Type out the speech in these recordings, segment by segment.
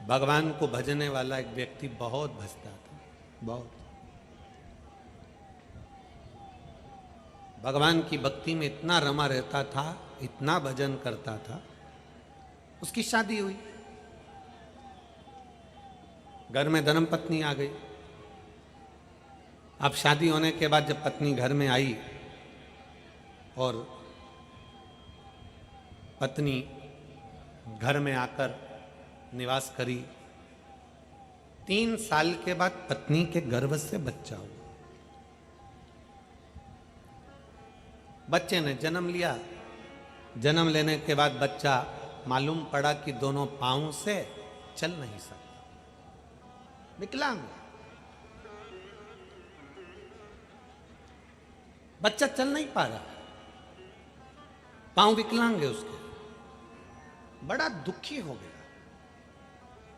भगवान को भजने वाला एक व्यक्ति बहुत भजता था, बहुत। भगवान की भक्ति में इतना रमा रहता था, इतना भजन करता था। उसकी शादी हुई, घर में धर्मपत्नी आ गई। अब शादी होने के बाद जब पत्नी घर में आई और पत्नी घर में आकर निवास करी, 3 साल के बाद पत्नी के गर्भ से बच्चा हुआ। बच्चे ने जन्म लिया। जन्म लेने के बाद बच्चा मालूम पड़ा कि दोनों पांव से चल नहीं सकता, विकलांग। बच्चा चल नहीं पा रहा, पांव विकलांग है उसके। बड़ा दुखी हो गया,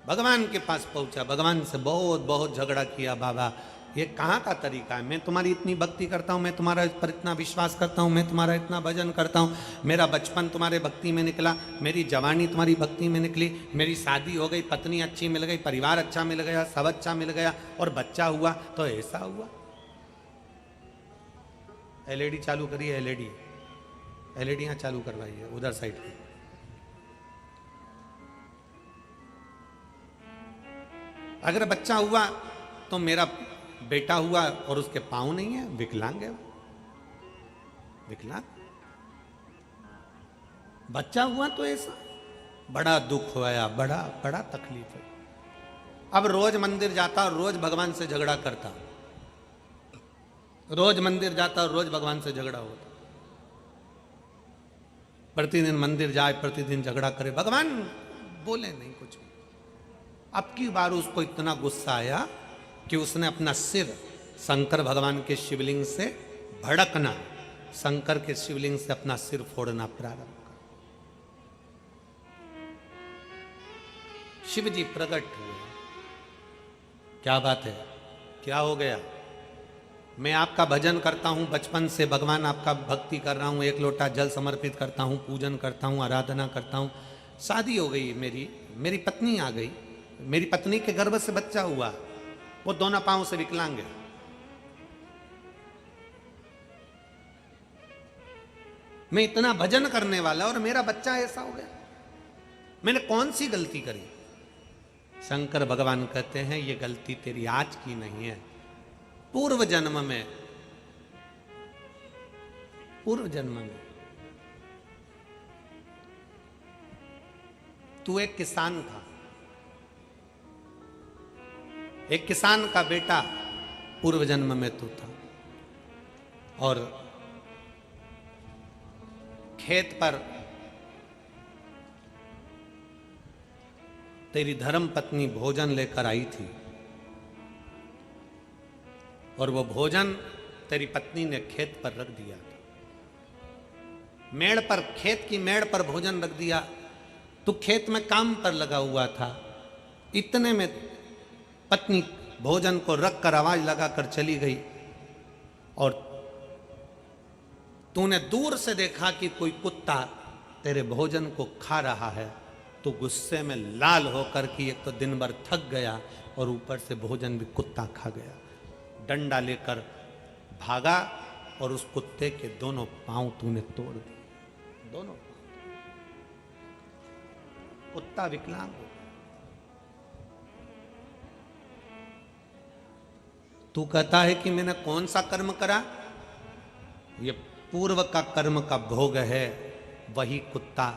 भगवान के पास पहुंचा, भगवान से बहुत बहुत झगड़ा किया। बाबा ये कहाँ का तरीका है? मैं तुम्हारी इतनी भक्ति करता हूँ, मैं तुम्हारा पर इतना विश्वास करता हूँ, मैं तुम्हारा इतना भजन करता हूँ, मेरा बचपन तुम्हारे भक्ति में निकला, मेरी जवानी तुम्हारी भक्ति में निकली, मेरी शादी हो गई, पत्नी अच्छी मिल गई, परिवार अच्छा मिल गया, सब अच्छा मिल गया और बच्चा हुआ तो ऐसा हुआ। एलईडी चालू करिए, एलईडियाँ चालू करवाइए उधर साइड की। अगर बच्चा हुआ तो मेरा बेटा हुआ और उसके पांव नहीं है, विकलांग है, विकलांग। बच्चा हुआ तो ऐसा बड़ा दुख हुआ, बड़ा बड़ा तकलीफ है। अब रोज मंदिर जाता और रोज भगवान से झगड़ा करता, रोज मंदिर जाता और रोज भगवान से झगड़ा होता। प्रतिदिन मंदिर जाए, प्रतिदिन झगड़ा करे, भगवान बोले नहीं कुछ। अब की बार उसको इतना गुस्सा आया कि उसने अपना सिर शंकर भगवान के शिवलिंग से भड़कना, शंकर के शिवलिंग से अपना सिर फोड़ना प्रारंभ कर। शिव जी प्रकट हुए। क्या बात है, क्या हो गया? मैं आपका भजन करता हूं बचपन से, भगवान आपका भक्ति कर रहा हूं, 1 लोटा जल समर्पित करता हूं, पूजन करता हूं, आराधना करता हूं। शादी हो गई, मेरी पत्नी आ गई, मेरी पत्नी के गर्भ से बच्चा हुआ, वो दोनों पांव से विकलांग है। मैं इतना भजन करने वाला और मेरा बच्चा ऐसा हो गया, मैंने कौन सी गलती करी? शंकर भगवान कहते हैं ये गलती तेरी आज की नहीं है, पूर्व जन्म में तू एक किसान था, एक किसान का बेटा पूर्व जन्म में तू था, और खेत पर तेरी धर्म पत्नी भोजन लेकर आई थी, और वो भोजन तेरी पत्नी ने खेत पर रख दिया। मेड़ पर, खेत की मेड़ पर भोजन रख दिया। तू खेत में काम पर लगा हुआ था, इतने में पत्नी भोजन को रखकर आवाज लगाकर चली गई, और तूने दूर से देखा कि कोई कुत्ता तेरे भोजन को खा रहा है। तो गुस्से में लाल होकर कि एक तो दिन भर थक गया और ऊपर से भोजन भी कुत्ता खा गया, डंडा लेकर भागा और उस कुत्ते के दोनों पांव तूने तोड़ दिए, दोनों। कुत्ता विकलांग हो। तू कहता है कि मैंने कौन सा कर्म करा? ये पूर्व का कर्म का भोग है। वही कुत्ता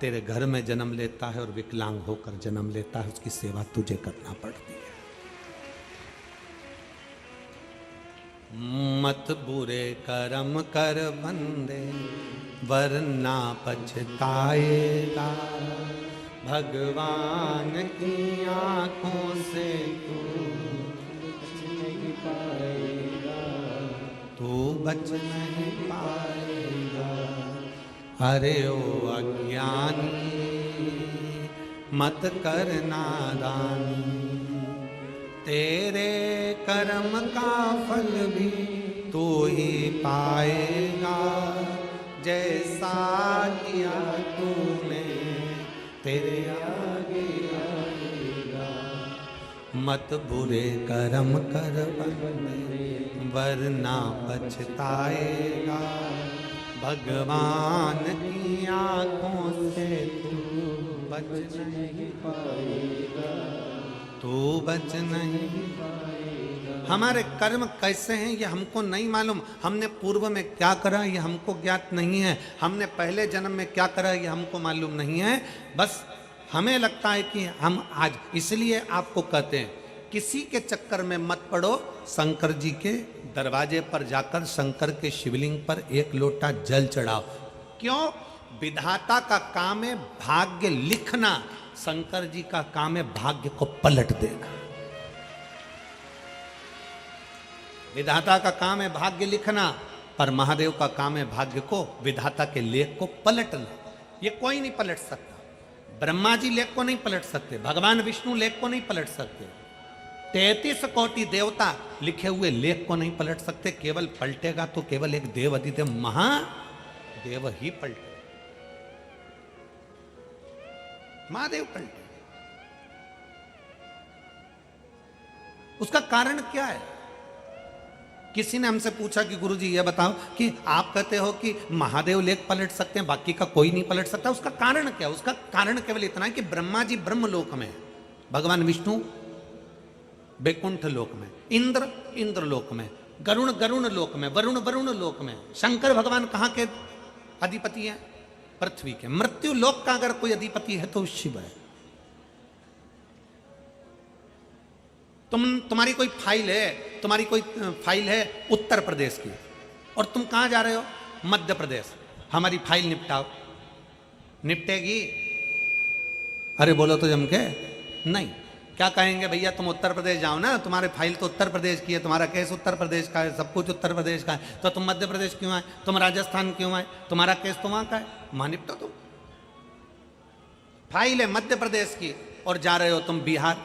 तेरे घर में जन्म लेता है और विकलांग होकर जन्म लेता है, उसकी सेवा तुझे करना पड़ती है। मत बुरे कर्म कर बंदे, वरना पछताएगा, भगवान की आंखों से तू बच नहीं पाएगा। अरे ओ अज्ञानी, मत कर नादानी, तेरे कर्म का फल भी तू ही पाएगा। जैसा किया तूने तेरे आगे आएगा। मत बुरे कर्म कर वरना पछताएगा। भगवान की आंखों से तू बच नहीं पाएगा, तू बच नहीं पाएगा। हमारे कर्म कैसे हैं ये हमको नहीं मालूम। हमने पूर्व में क्या करा ये हमको ज्ञात नहीं है। हमने पहले जन्म में क्या करा ये हमको मालूम नहीं है। बस हमें लगता है कि हम आज, इसलिए आपको कहते हैं किसी के चक्कर में मत पड़ो। शंकर जी के दरवाजे पर जाकर शंकर के शिवलिंग पर एक लोटा जल चढ़ाओ। क्यों? विधाता का काम है भाग्य लिखना, शंकर जी का काम है भाग्य को पलट देना। विधाता का काम है भाग्य लिखना और महादेव का काम है भाग्य को, विधाता के लेख को पलटना। ये कोई नहीं पलट सकता। ब्रह्मा जी लेख को नहीं पलट सकते, भगवान विष्णु लेख को नहीं पलट सकते, 33 कोटि देवता लिखे हुए लेख को नहीं पलट सकते। केवल पलटेगा तो केवल एक देव अधिदेव महादेव ही पलटे, महादेव पलटे। उसका कारण क्या है? किसी ने हमसे पूछा कि गुरुजी ये बताओ कि आप कहते हो कि महादेव लेख पलट सकते हैं, बाकी का कोई नहीं पलट सकता, उसका कारण क्या? उसका कारण केवल इतना है कि ब्रह्मा जी ब्रह्मलोक में, भगवान विष्णु बैकुंठ लोक में, इंद्र इंद्र लोक में, गरुण गरुण लोक में, वरुण वरुण लोक में, शंकर भगवान कहाँ के अधिपति हैं? पृथ्वी के। मृत्यु लोक का अगर कोई अधिपति है तो शिव है। तुम्हारी कोई फाइल है, तुम्हारी कोई फाइल है उत्तर प्रदेश की और तुम कहां जा रहे हो? मध्य प्रदेश। हमारी फाइल निपटाओ। निपटेगी? अरे बोलो तो जम के नहीं। क्या कहेंगे? भैया तुम उत्तर प्रदेश जाओ ना, तुम्हारे फाइल तो उत्तर प्रदेश की है, तुम्हारा केस उत्तर प्रदेश का है, सब कुछ उत्तर प्रदेश का है, तो तुम मध्य प्रदेश क्यों आए? तुम राजस्थान क्यों आए? तुम्हारा केस तो वहां का है, वहां निपटो तुम। फाइल है मध्य प्रदेश की और जा रहे हो तुम बिहार।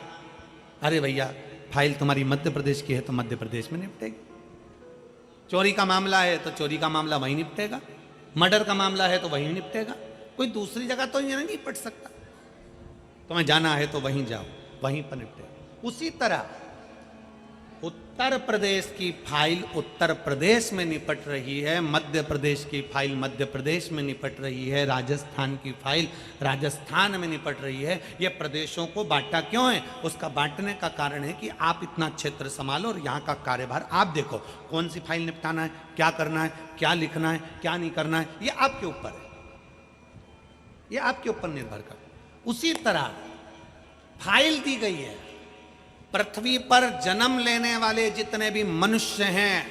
अरे भैया फाइल तुम्हारी मध्य प्रदेश की है तो मध्य प्रदेश में निपटेगी। चोरी का मामला है तो चोरी का मामला वहीं निपटेगा, मर्डर का मामला है तो वहीं निपटेगा, कोई दूसरी जगह तो ये नहीं निपट सकता। तुम्हें जाना है तो वहीं जाओ, वहीं पर निपटेगा। उसी तरह उत्तर प्रदेश की फाइल उत्तर प्रदेश में निपट रही है, मध्य प्रदेश की फाइल मध्य प्रदेश में निपट रही है, राजस्थान की फाइल राजस्थान में निपट रही है। ये प्रदेशों को बांटा क्यों है? उसका बांटने का कारण है कि आप इतना क्षेत्र संभालो और यहाँ का कार्यभार आप देखो, कौन सी फाइल निपटाना है, क्या करना है, क्या लिखना है, क्या नहीं करना है, ये आपके ऊपर है, ये आपके ऊपर निर्भर कर। उसी तरह फाइल दी गई है। पृथ्वी पर जन्म लेने वाले जितने भी मनुष्य हैं,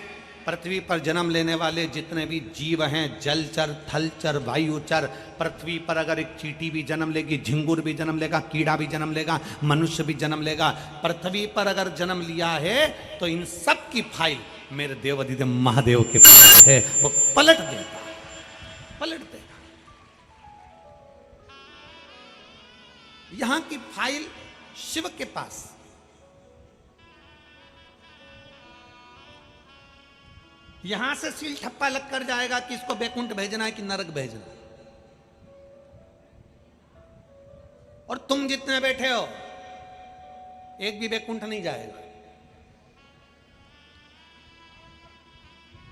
पृथ्वी पर जन्म लेने वाले जितने भी जीव हैं, जलचर, थलचर, वायुचर, पृथ्वी पर अगर एक चींटी भी जन्म लेगी, झिंगुर भी जन्म लेगा, कीड़ा भी जन्म लेगा, मनुष्य भी जन्म लेगा, पृथ्वी पर अगर जन्म लिया है तो इन सब की फाइल मेरे देव अधिदेव महादेव के पास है, वो पलट देगा, पलट देगा। यहां की फाइल शिव के पास। यहां से सील ठप्पा लग कर जाएगा कि इसको बैकुंठ भेजना है कि नरक भेजना है। और तुम जितने बैठे हो एक भी बैकुंठ नहीं जाएगा।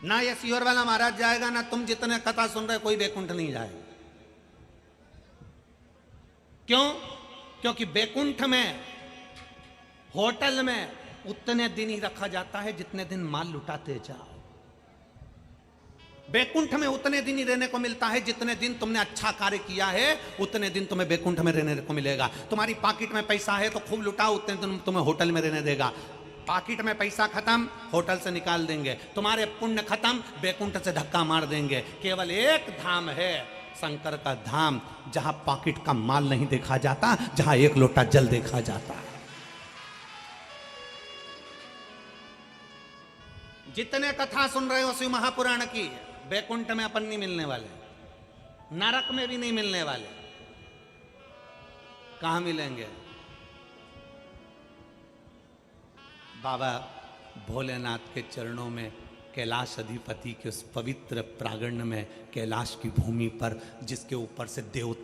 ना ये सीहोर वाला महाराज जाएगा, ना तुम जितने कथा सुन रहे कोई बैकुंठ नहीं जाएगा। क्यों? क्योंकि बैकुंठ में, होटल में उतने दिन ही रखा जाता है जितने दिन माल लुटाते जाओ। बैकुंठ में उतने दिन ही रहने को मिलता है जितने दिन तुमने अच्छा कार्य किया है, उतने दिन तुम्हें बैकुंठ में रहने को मिलेगा। तुम्हारी पॉकेट में पैसा है तो खूब लुटाओ, उतने दिन तुम्हें होटल में रहने देगा। पॉकेट में पैसा खत्म, होटल से निकाल देंगे। तुम्हारे पुण्य खत्म, बैकुंठ से धक्का मार देंगे। केवल एक धाम है, शंकर का धाम, जहां पॉकेट का माल नहीं देखा जाता, जहां एक लोटा जल देखा जाता। जितने कथा सुन रहे हो शिव महापुराण की, बैकुंठ में अपन नहीं मिलने वाले, नरक में भी नहीं मिलने वाले। कहां मिलेंगे? बाबा भोलेनाथ के चरणों में, कैलाश अधिपति के उस पवित्र प्रांगण में, कैलाश की भूमि पर, जिसके ऊपर से देवता